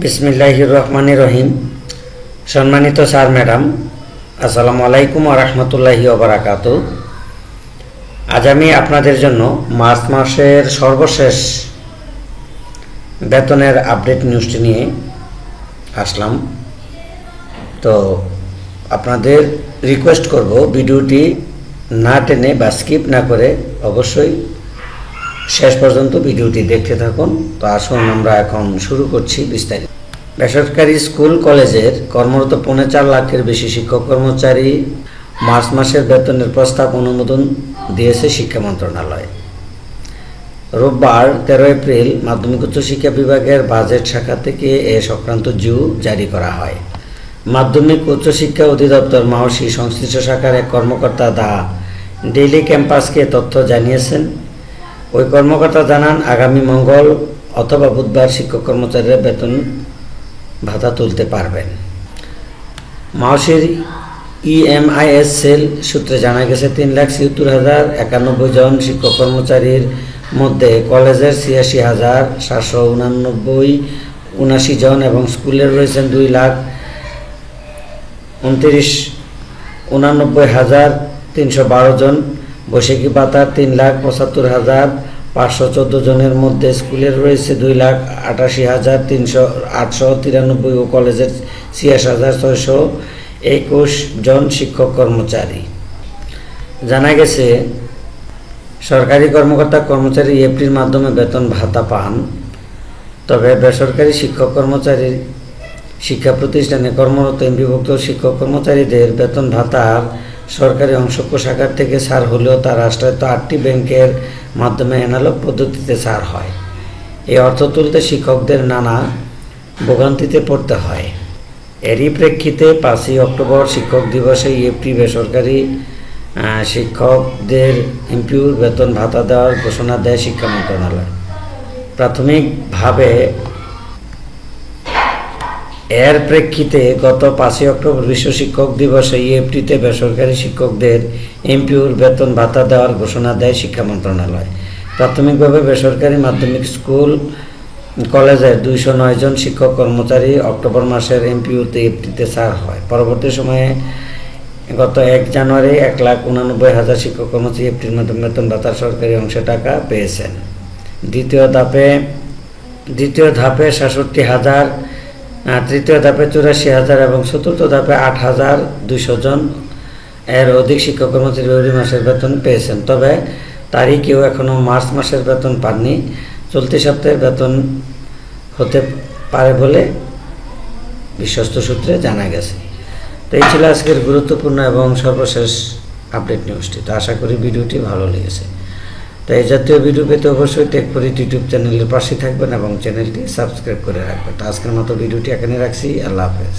বিসমিল্লাহির রহমানির রহিম। সম্মানিত স্যার ম্যাডাম, আসসালামু আলাইকুম ওয়া রাহমাতুল্লাহি ওয়া বারাকাতুহু। আজ আমি আপনাদের জন্য মার্চ মাসের সর্বশেষ বেতনের আপডেট নিউজটি নিয়ে আসলাম। তো আপনাদের রিকোয়েস্ট করব ভিডিওটি না টেনে বা স্কিপ না করে অবশ্যই শেষ পর্যন্ত ভিডিওটি দেখতে থাকুন। তো আসুন আমরা এখন শুরু করছি বিস্তারিত। বেসরকারি স্কুল কলেজের কর্মরত 4.5 লাখের বেশি শিক্ষক কর্মচারী মার্চ মাসের বেতনের প্রস্তাব অনুমোদন দিয়েছে শিক্ষা মন্ত্রণালয়। রোববার 13 এপ্রিল মাধ্যমিক উচ্চশিক্ষা বিভাগের বাজেট শাখা থেকে এ সংক্রান্ত জিও জারি করা হয়। মাধ্যমিক উচ্চশিক্ষা অধিদপ্তর মাওসী সংশ্লিষ্ট শাখার এক কর্মকর্তা দা ডেইলি ক্যাম্পাসকে তথ্য জানিয়েছেন। ওই কর্মকর্তা জানান, আগামী মঙ্গল অথবা বুধবার শিক্ষক কর্মচারীরা বেতন ভাতা তুলতে পারবেন। মাওসির ইএমআইএস সেল সূত্রে জানা গেছে, 3,77,091 জন শিক্ষক কর্মচারীর মধ্যে কলেজের 86,789 জন এবং স্কুলের রয়েছেন 2,29,312 জন। বৈশাখী ভাতা 3,75,514 জনের মধ্যে স্কুলের রয়েছে 2,88,893 ও কলেজের 86,621 জন শিক্ষক কর্মচারী। জানা গেছে, সরকারি কর্মকর্তা কর্মচারী এফডির মাধ্যমে বেতন ভাতা পান। তবে বেসরকারি শিক্ষক কর্মচারী শিক্ষা প্রতিষ্ঠানে কর্মরত এমপিভুক্ত শিক্ষক কর্মচারীদের বেতন ভাতার সরকারি অংশ কোষাগার থেকে ছাড় হলেও তা রাষ্ট্রায়ত্ত 8টি ব্যাংকের মাধ্যমে অ্যানালগ পদ্ধতিতে ছাড় হয়। এই অর্থ তুলতে শিক্ষকদের নানা ভোগান্তিতে পড়তে হয়। এরই প্রেক্ষিতে 5 অক্টোবর শিক্ষক দিবসে ইএফটি বেসরকারি শিক্ষকদের এমপিওর বেতন ভাতা দেওয়ার ঘোষণা দেয় শিক্ষা মন্ত্রণালয়। প্রাথমিকভাবে এর প্রেক্ষিতে গত 5 অক্টোবর বিশ্ব শিক্ষক দিবসে ইএফটিতে বেসরকারি শিক্ষকদের এমপিওর বেতন ভাতা দেওয়ার ঘোষণা দেয় শিক্ষা মন্ত্রণালয়। প্রাথমিকভাবে বেসরকারি মাধ্যমিক স্কুল কলেজের 209 জন শিক্ষক কর্মচারী অক্টোবর মাসের এমপিওতে ইএফটিতে ছাড় হয়। পরবর্তী সময়ে গত 1 জানুয়ারি 1,89,000 শিক্ষক কর্মচারী ইএফটির মাধ্যমে বেতন ভাতার সরকারি অংশে টাকা পেয়েছেন। দ্বিতীয় ধাপে 66,000, তৃতীয় ধাপে 84,000 এবং চতুর্থ ধাপে 8,200 জন এর অধিক শিক্ষক কর্মচারী ফেব্রুয়ারি মাসের বেতন পেয়েছেন। তবে তারই কেউ এখনও মার্চ মাসের বেতন পাননি। চলতি সপ্তাহের বেতন হতে পারে বলে বিশ্বস্ত সূত্রে জানা গেছে। তো এই ছিল আজকের গুরুত্বপূর্ণ এবং সর্বশেষ আপডেট নিউজটি। তো আশা করি ভিডিওটি ভালো লেগেছে। তো এই জাতীয় ভিডিও পেতে অবশ্যই টেকপরিট ইউটিউব চ্যানেলের পাশে থাকবেন এবং চ্যানেলটি সাবস্ক্রাইব করে রাখবেন। তো আজকের মতো ভিডিওটি এখানে রাখছি। আল্লাহ হাফেজ।